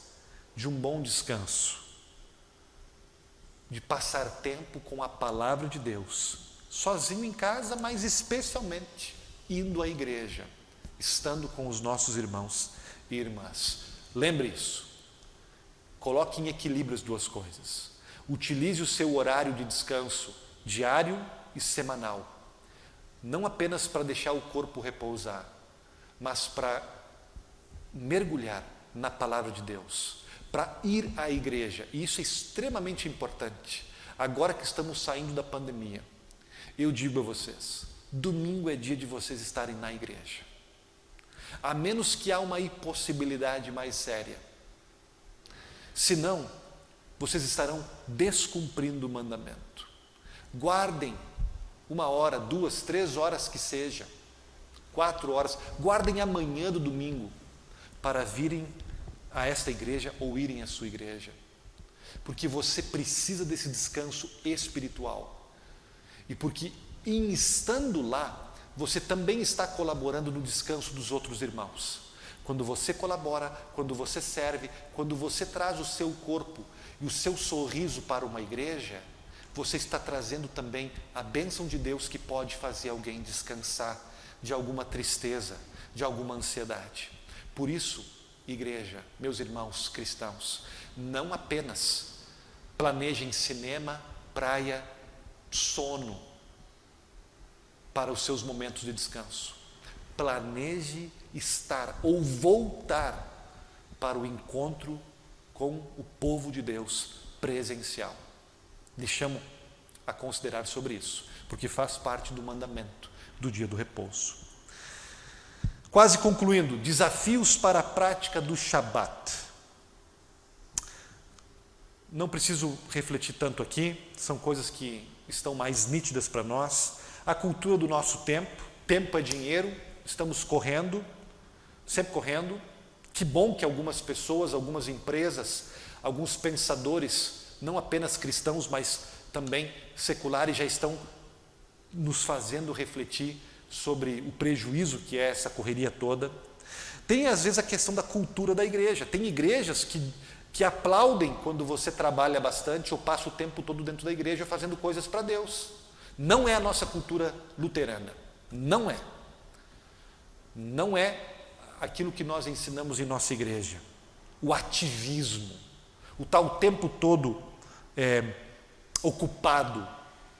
de um bom descanso, de passar tempo com a palavra de Deus, sozinho em casa, mas especialmente indo à igreja, estando com os nossos irmãos e irmãs. Lembre isso. Coloque em equilíbrio as 2 coisas. Utilize o seu horário de descanso diário e semanal, não apenas para deixar o corpo repousar, mas para mergulhar na palavra de Deus, para ir à igreja. E isso é extremamente importante. Agora que estamos saindo da pandemia, eu digo a vocês, domingo é dia de vocês estarem na igreja, a menos que há uma impossibilidade mais séria. Senão, vocês estarão descumprindo o mandamento. Guardem 1 hora, 2, 3 horas que seja, 4 horas, guardem a manhã do domingo para virem a esta igreja ou irem à sua igreja, porque você precisa desse descanso espiritual, e porque em estando lá, você também está colaborando no descanso dos outros irmãos. Quando você colabora, quando você serve, quando você traz o seu corpo e o seu sorriso para uma igreja, você está trazendo também a bênção de Deus que pode fazer alguém descansar de alguma tristeza, de alguma ansiedade. Por isso, igreja, meus irmãos cristãos, não apenas planejem cinema, praia, sono para os seus momentos de descanso. Planeje estar ou voltar para o encontro com o povo de Deus presencial. Lhe chamo a considerar sobre isso, porque faz parte do mandamento do dia do repouso. Quase concluindo, desafios para a prática do Shabat. Não preciso refletir tanto aqui, são coisas que estão mais nítidas para nós. A cultura do nosso tempo, tempo é dinheiro, estamos correndo, sempre correndo. Que bom que algumas pessoas, algumas empresas, alguns pensadores, não apenas cristãos, mas também seculares, já estão nos fazendo refletir sobre o prejuízo que é essa correria toda. Tem às vezes a questão da cultura da igreja. Tem igrejas que aplaudem quando você trabalha bastante ou passa o tempo todo dentro da igreja fazendo coisas para Deus. Não é a nossa cultura luterana. Não é. Não é aquilo que nós ensinamos em nossa igreja, o ativismo, o tal tempo todo ocupado,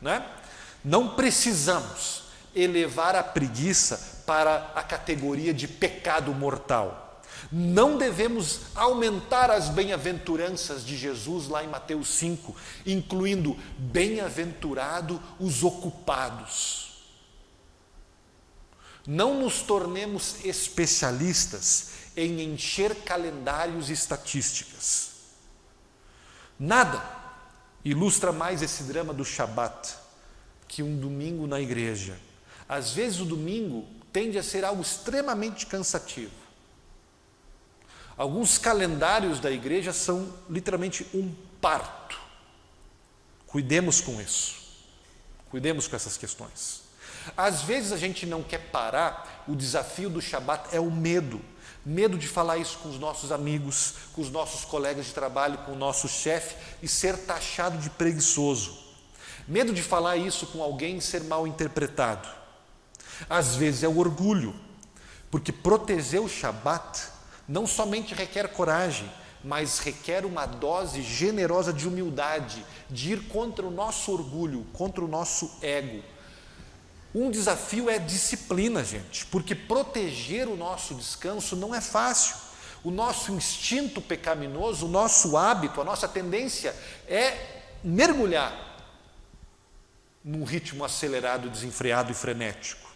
né? Não precisamos elevar a preguiça para a categoria de pecado mortal. Não devemos aumentar as bem-aventuranças de Jesus lá em Mateus 5, incluindo bem-aventurado os ocupados. Não nos tornemos especialistas em encher calendários e estatísticas. Nada ilustra mais esse drama do Shabat que um domingo na igreja. Às vezes o domingo tende a ser algo extremamente cansativo. Alguns calendários da igreja são literalmente um parto. Cuidemos com isso. Cuidemos com essas questões. Às vezes a gente não quer parar, o desafio do Shabat é o medo. Medo de falar isso com os nossos amigos, com os nossos colegas de trabalho, com o nosso chefe e ser taxado de preguiçoso. Medo de falar isso com alguém e ser mal interpretado. Às vezes é o orgulho, porque proteger o Shabat não somente requer coragem, mas requer uma dose generosa de humildade, de ir contra o nosso orgulho, contra o nosso ego. Um desafio é disciplina, gente, porque proteger o nosso descanso não é fácil. O nosso instinto pecaminoso, o nosso hábito, a nossa tendência é mergulhar num ritmo acelerado, desenfreado e frenético.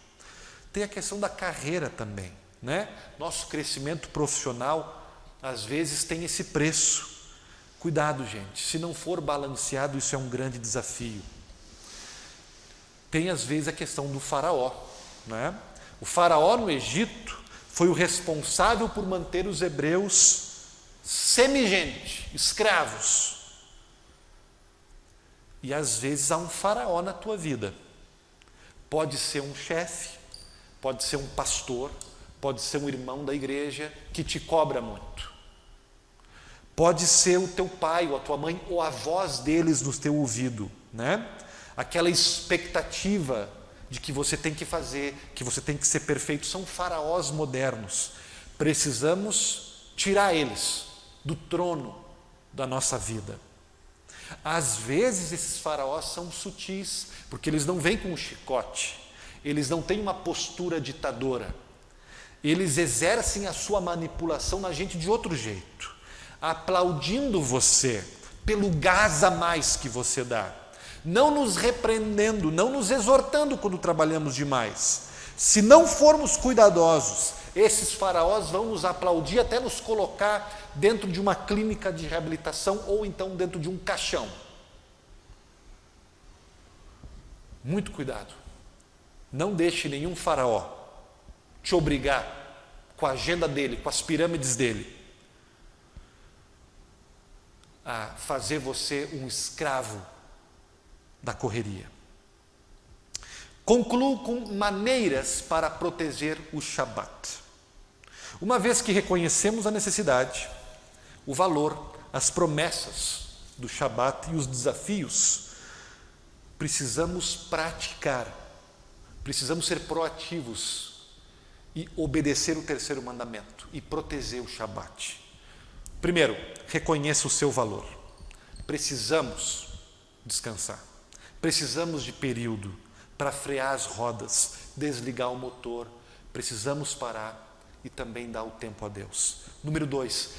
Tem a questão da carreira também, né? Nosso crescimento profissional, às vezes, tem esse preço. Cuidado, gente, se não for balanceado, isso é um grande desafio. Tem, às vezes, a questão do faraó, né? O faraó no Egito foi o responsável por manter os hebreus semigente, escravos. E, às vezes, há um faraó na tua vida. Pode ser um chefe, pode ser um pastor, pode ser um irmão da igreja que te cobra muito. Pode ser o teu pai ou a tua mãe ou a voz deles no teu ouvido, né? Aquela expectativa de que você tem que fazer, que você tem que ser perfeito, são faraós modernos. Precisamos tirar eles do trono da nossa vida. Às vezes esses faraós são sutis, porque eles não vêm com um chicote, eles não têm uma postura ditadora, eles exercem a sua manipulação na gente de outro jeito, aplaudindo você pelo gás a mais que você dá, não nos repreendendo, não nos exortando quando trabalhamos demais. Se não formos cuidadosos, esses faraós vão nos aplaudir até nos colocar dentro de uma clínica de reabilitação ou então dentro de um caixão. Muito cuidado. Não deixe nenhum faraó te obrigar com a agenda dele, com as pirâmides dele, a fazer você um escravo da correria. Concluo com maneiras para proteger o Shabat. Uma vez que reconhecemos a necessidade, o valor, as promessas do Shabat e os desafios, precisamos praticar, precisamos ser proativos e obedecer o terceiro mandamento e proteger o Shabat. Primeiro, reconheça o seu valor. Precisamos descansar. Precisamos de período para frear as rodas, desligar o motor. Precisamos parar e também dar o tempo a Deus. Número 2,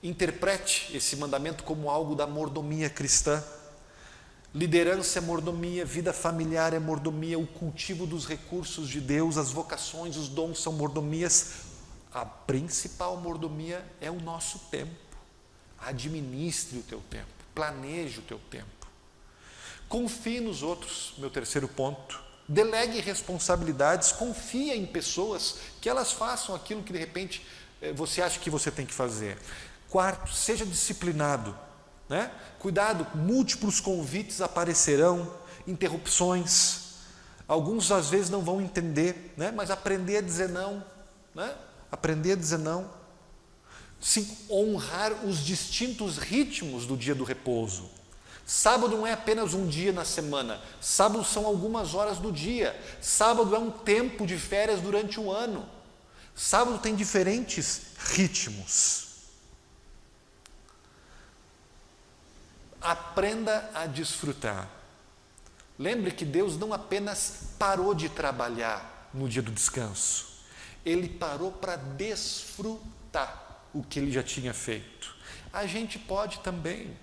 interprete esse mandamento como algo da mordomia cristã. Liderança é mordomia, vida familiar é mordomia, o cultivo dos recursos de Deus, as vocações, os dons são mordomias. A principal mordomia é o nosso tempo. Administre o teu tempo, planeje o teu tempo. Confie nos outros, meu terceiro ponto. Delegue responsabilidades, confie em pessoas que elas façam aquilo que de repente você acha que você tem que fazer. Quarto, seja disciplinado, né? Cuidado, múltiplos convites aparecerão, interrupções. Alguns às vezes não vão entender, né? Mas aprender a dizer não, né? Aprender a dizer não. 5, honrar os distintos ritmos do dia do repouso. Sábado não é apenas um dia na semana, sábado são algumas horas do dia, sábado é um tempo de férias durante o ano. Sábado tem diferentes ritmos. Aprenda a desfrutar. Lembre que Deus não apenas parou de trabalhar no dia do descanso, Ele parou para desfrutar o que Ele já tinha feito. A gente pode também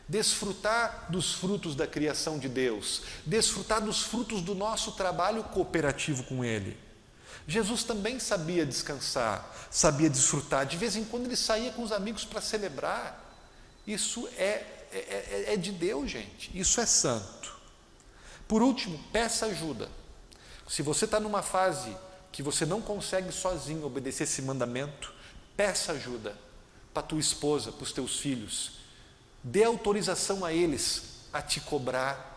desfrutar dos frutos da criação de Deus, desfrutar dos frutos do nosso trabalho cooperativo com Ele. Jesus também sabia descansar, sabia desfrutar. De vez em quando Ele saía com os amigos para celebrar. Isso é de Deus, gente. Isso é santo. Por último, peça ajuda. Se você está numa fase que você não consegue sozinho obedecer esse mandamento, peça ajuda para a tua esposa, para os teus filhos. Dê autorização a eles a te cobrar,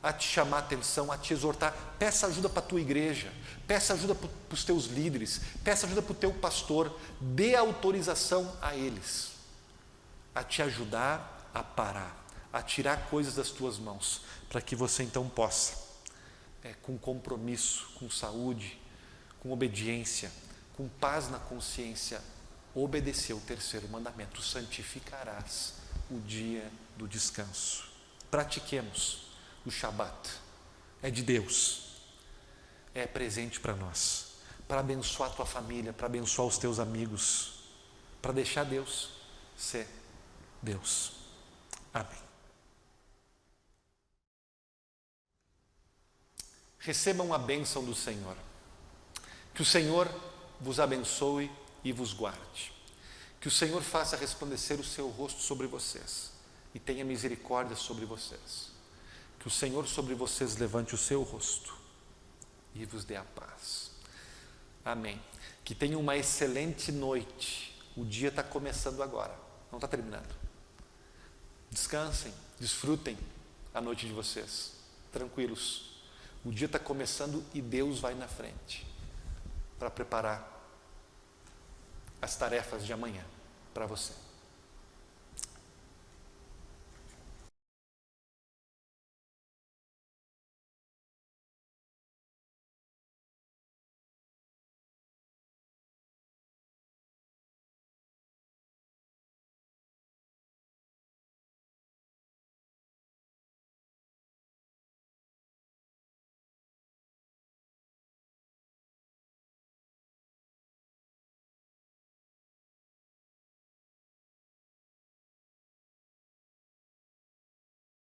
a te chamar a atenção, a te exortar. Peça ajuda para a tua igreja, peça ajuda para os teus líderes, peça ajuda para o teu pastor. Dê autorização a eles a te ajudar a parar, a tirar coisas das tuas mãos, para que você então possa, com compromisso, com saúde, com obediência, com paz na consciência, obedecer o terceiro mandamento: santificarás o dia do descanso. Pratiquemos o Shabat. É de Deus, é presente para nós, para abençoar a tua família, para abençoar os teus amigos, para deixar Deus ser Deus. Amém. Recebam a bênção do Senhor. Que o Senhor vos abençoe e vos guarde. Que o Senhor faça resplandecer o seu rosto sobre vocês e tenha misericórdia sobre vocês. Que o Senhor sobre vocês levante o seu rosto e vos dê a paz. Amém. Que tenham uma excelente noite. O dia está começando agora, não está terminando. Descansem, desfrutem a noite de vocês, tranquilos. O dia está começando e Deus vai na frente para preparar as tarefas de amanhã para você.